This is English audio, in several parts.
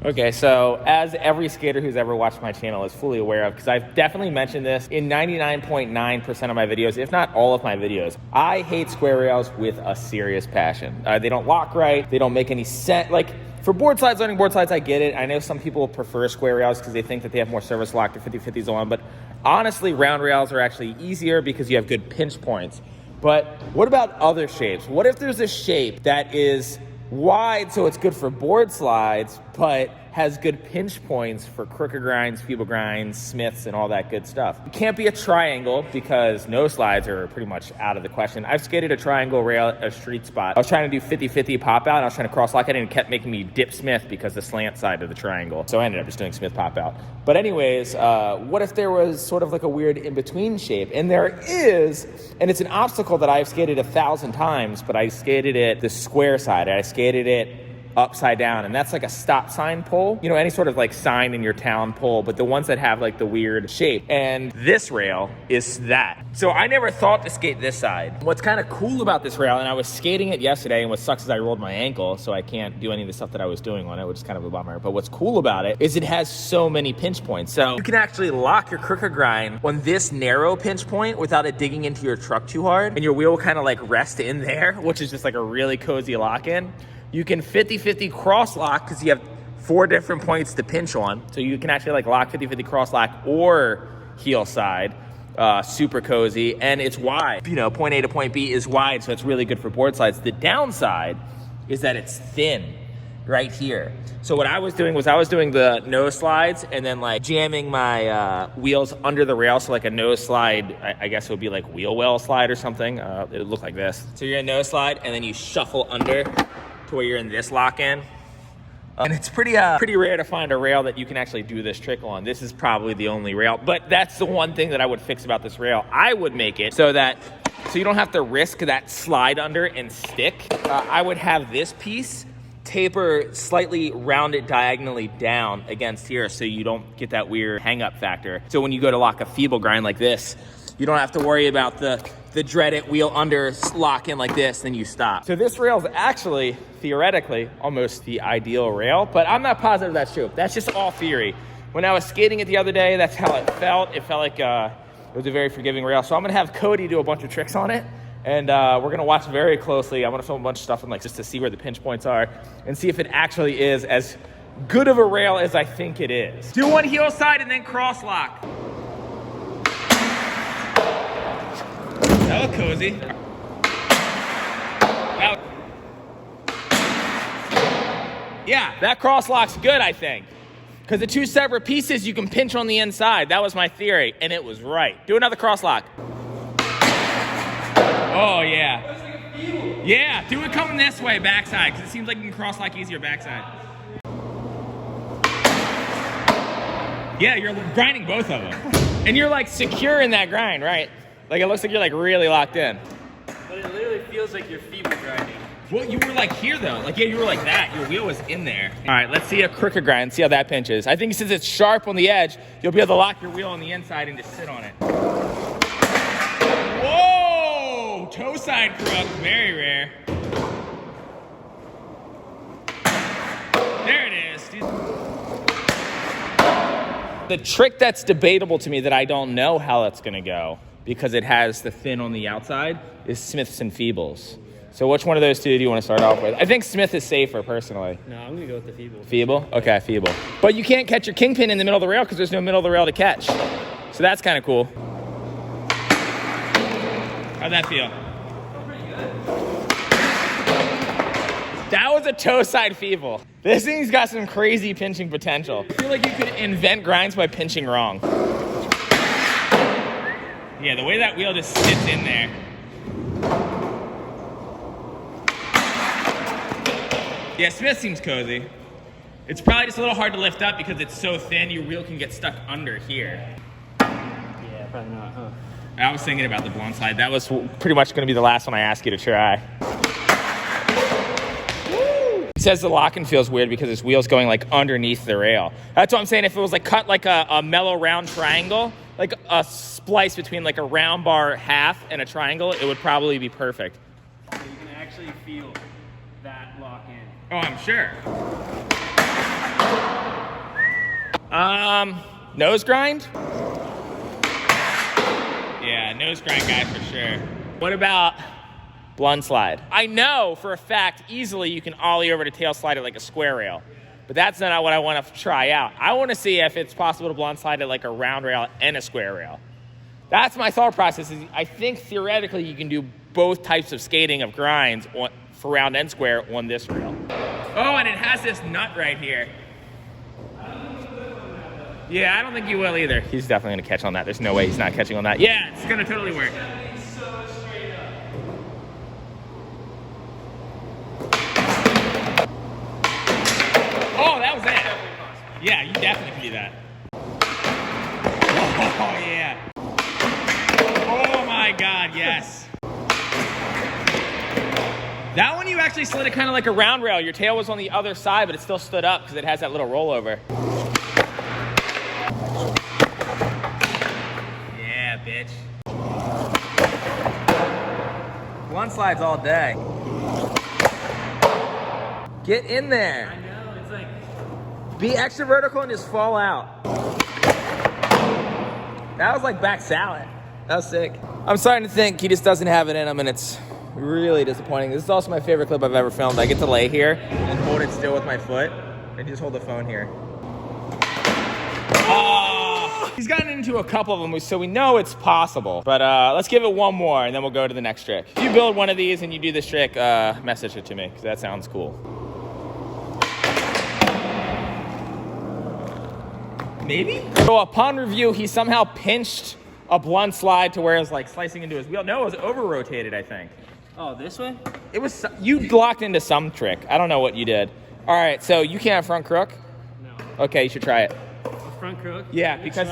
Okay, so as every skater who's ever watched my channel is fully aware of, because I've definitely mentioned this in 99.9% of my videos, if not all of my videos, I hate square rails with a serious passion. They don't lock right, they don't make any sense. Like, for board slides, learning board slides, I get it. I know some people prefer square rails because they think that they have more service lock to 50/50s on, but honestly, round rails are actually easier because you have good pinch points. But what about other shapes? What if there's a shape that is wide so it's good for board slides, but has good pinch points for crooked grinds, feeble grinds, smiths, and all that good stuff? It can't be a triangle because no slides are pretty much out of the question. I've skated a triangle rail at a street spot. I was trying to do 50/50 pop out, and I was trying to cross lock it, and it kept making me dip smith because the slant side of the triangle. So I ended up just doing smith pop out. But anyways, what if there was sort of like a weird in-between shape? And there is, and it's an obstacle that I've skated 1,000 times, but I skated it the square side. I skated it upside down, and that's like a stop sign pole, you know, any sort of like sign in your town pole, but the ones that have like the weird shape. And this rail is that. So I never thought to skate this side. What's kind of cool about this rail, and I was skating it yesterday, and what sucks is I rolled my ankle, so I can't do any of the stuff that I was doing on it, which is kind of a bummer. But what's cool about it is it has so many pinch points. So you can actually lock your crooked grind on this narrow pinch point without it digging into your truck too hard, and your wheel will kind of like rest in there, which is just like a really cozy lock in. You can 50/50 cross lock because you have 4 different points to pinch on. So you can actually like lock 50/50 cross lock or heel side. Super cozy, and it's wide. You know, point A to point B is wide, so it's really good for board slides. The downside is that it's thin right here. So what I was doing was I was doing the nose slides and then like jamming my wheels under the rail. So like a nose slide, I guess it would be like wheel well slide or something. It would look like this. So you're in nose slide and then you shuffle under to where you're in this lock-in. And it's pretty rare to find a rail that you can actually do this trick on. This is probably the only rail, but that's the one thing that I would fix about this rail. I would make it so you don't have to risk that slide under and stick. I would have this piece taper slightly rounded diagonally down against here so you don't get that weird hang-up factor. So when you go to lock a feeble grind like this, you don't have to worry about the dreaded wheel under lock in like this, then you stop. So this rail is actually, theoretically, almost the ideal rail, but I'm not positive that's true. That's just all theory. When I was skating it the other day, that's how it felt. It felt like it was a very forgiving rail. So I'm gonna have Cody do a bunch of tricks on it, and we're gonna watch very closely. I'm gonna film a bunch of stuff and like just to see where the pinch points are and see if it actually is as good of a rail as I think it is. Do one heel side and then cross lock. That looked cozy. Yeah, that cross lock's good, I think. Because the 2 separate pieces you can pinch on the inside. That was my theory, and it was right. Do another cross lock. Oh, yeah. Yeah, do it coming this way, backside, because it seems like you can cross lock easier backside. Yeah, you're grinding both of them. And you're like secure in that grind, right? Like it looks like you're like really locked in. But it literally feels like you're feeble grinding. Well, you were like here though. Like, yeah, you were like that. Your wheel was in there. All right, let's see a crooked grind, see how that pinches. I think since it's sharp on the edge, you'll be able to lock your wheel on the inside and just sit on it. Whoa! Toe side crook, very rare. There it is, dude. The trick that's debatable to me that I don't know how that's gonna go, because it has the thin on the outside, is Smiths and Feebles. So which one of those two do you want to start off with? I think Smith is safer, personally. No, I'm going to go with the Feeble. Feeble? Okay, Feeble. But you can't catch your kingpin in the middle of the rail because there's no middle of the rail to catch. So that's kind of cool. How'd that feel? Pretty good. That was a toe side Feeble. This thing's got some crazy pinching potential. I feel like you could invent grinds by pinching wrong. Yeah, the way that wheel just sits in there. Yeah, Smith seems cozy. It's probably just a little hard to lift up because it's so thin, your wheel can get stuck under here. Yeah, probably not, huh? I was thinking about the blunt slide. That was pretty much going to be the last one I asked you to try. He says the lock-in feels weird because his wheel's going like underneath the rail. That's what I'm saying. If it was like cut like a mellow round triangle, like a splice between like a round bar half and a triangle, it would probably be perfect. So you can actually feel that lock in. Oh, I'm sure. Nose grind? Yeah, nose grind guy for sure. What about blunt slide? I know for a fact easily you can ollie over to tail slide it like a square rail, but that's not what I want to try out. I want to see if it's possible to blunt slide it like a round rail and a square rail. That's my thought process. Is I think theoretically you can do both types of skating of grinds for round and square on this rail. Oh, and it has this nut right here. Yeah, I don't think you will either. He's definitely gonna catch on that. There's no way he's not catching on that. Yeah, it's gonna totally work. Oh, that was it. Yeah, you definitely can do that. Oh, yeah. Oh my God, yes. That one you actually slid it kind of like a round rail. Your tail was on the other side, but it still stood up because it has that little rollover. Yeah, bitch. Blunt slides all day. Get in there. I know, it's like... Be extra vertical and just fall out. That was like back salad. That was sick. I'm starting to think he just doesn't have it in him, and it's really disappointing. This is also my favorite clip I've ever filmed. I get to lay here and hold it still with my foot and just hold the phone here. Oh! He's gotten into a couple of them, so we know it's possible. But let's give it one more, and then we'll go to the next trick. If you build one of these and you do this trick, message it to me, because that sounds cool. Maybe? So upon review, he somehow pinched a blunt slide to where it was like slicing into his wheel. No, it was over-rotated, I think. Oh, this way? It was, you locked into some trick. I don't know what you did. All right, so you can't front crook? No. Okay, you should try it. A front crook? Yeah, because,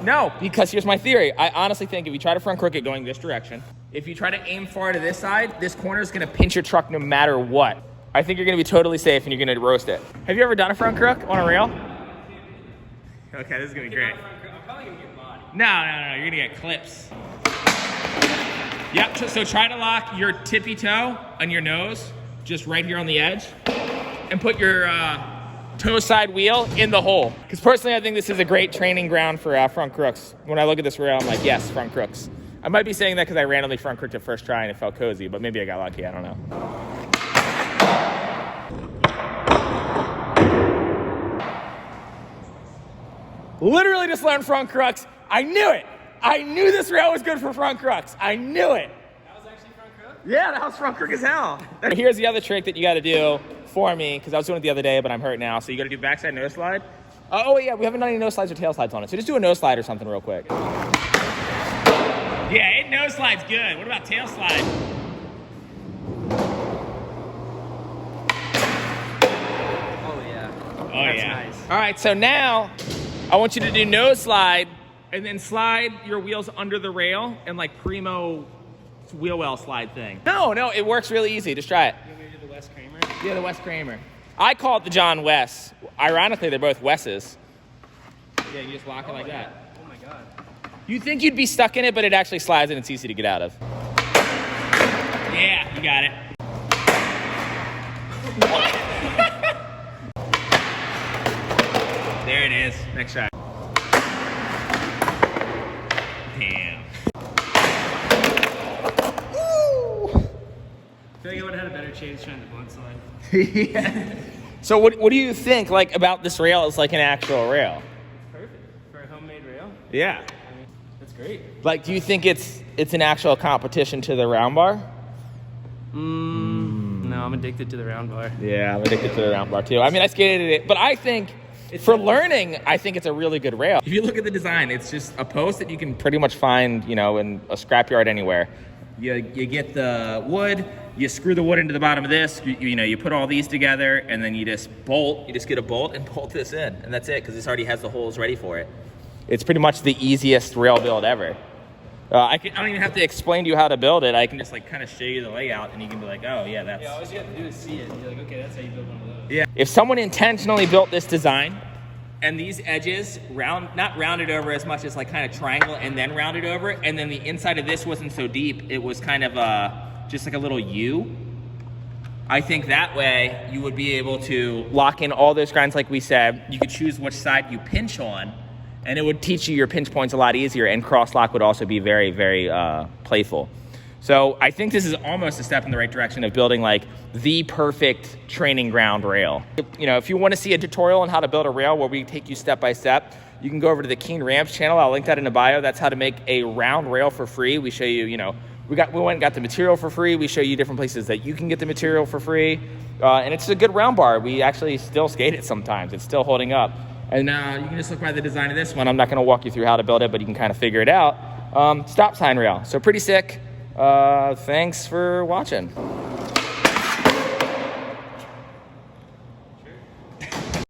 no, because here's my theory. I honestly think if you try to front crook it going this direction, if you try to aim far to this side, this corner is gonna pinch your truck no matter what. I think you're gonna be totally safe and you're gonna roast it. Have you ever done a front crook on a rail? Okay, this is gonna be great. I'm probably gonna get body. No, you're gonna get clips. Yep, so try to lock your tippy toe on your nose, just right here on the edge, and put your toe side wheel in the hole. Because personally, I think this is a great training ground for front crooks. When I look at this rail, I'm like, yes, front crooks. I might be saying that because I randomly front crooked it first try and it felt cozy, but maybe I got lucky, I don't know. Literally just learned front crooks. I knew it. I knew this rail was good for front crooks. I knew it. That was actually front crook? Yeah, that was front crook as hell. Here's the other trick that you gotta do for me, because I was doing it the other day, but I'm hurt now. So you gotta do backside nose slide. Oh yeah, we haven't done any nose slides or tail slides on it. So just do a nose slide or something real quick. Yeah, it nose slide's good. What about tail slide? Oh, yeah. Oh That's yeah. nice. All right, so now I want you to do nose slide and then slide your wheels under the rail and like primo wheel well slide thing. No, it works really easy. Just try it. You want me to do the Wes Kramer? Yeah, the Wes Kramer. I call it the John Wes. Ironically, they're both Wes's. Yeah, you just lock it like that. Oh my God. You think you'd be stuck in it, but it actually slides and it's easy to get out of. Yeah, you got it. There it is. Next try. Damn. Woo! I feel like I would have had a better chance trying the blunt slide. Yeah. So what do you think like about this rail as like an actual rail? Perfect. For a homemade rail? Yeah. I mean, that's great. Like, do you think it's an actual competition to the round bar? No, I'm addicted to the round bar. Yeah, I'm addicted to the round bar too. I mean, I skated it, but I think for learning, I think it's a really good rail. If you look at the design, it's just a post that you can pretty much find, you know, in a scrapyard anywhere. You get the wood, you screw the wood into the bottom of this, you know, you put all these together, and then you just get a bolt and bolt this in, and that's it, because this already has the holes ready for it. It's pretty much the easiest rail build ever. I don't even have to explain to you how to build it. I can just like kind of show you the layout, and you can be like, oh yeah, that's... Yeah, all you have to do is see it. You're like, okay, that's how you build one of those. Yeah. If someone intentionally built this design, and these edges not rounded over as much as like kind of triangle and then rounded over, and then the inside of this wasn't so deep, it was kind of just like a little U. I think that way you would be able to lock in all those grinds like we said. You could choose which side you pinch on, and it would teach you your pinch points a lot easier, and cross lock would also be very, very playful. So I think this is almost a step in the right direction of building like the perfect training ground rail. You know, if you want to see a tutorial on how to build a rail where we take you step by step, you can go over to the Keen Ramps channel. I'll link that in the bio. That's how to make a round rail for free. We show you, you know, we went and got the material for free. We show you different places that you can get the material for free. And it's a good round bar. We actually still skate it sometimes. It's still holding up. And you can just look by the design of this one. I'm not gonna walk you through how to build it, but you can kind of figure it out. Stop sign rail. So pretty sick. Thanks for watching.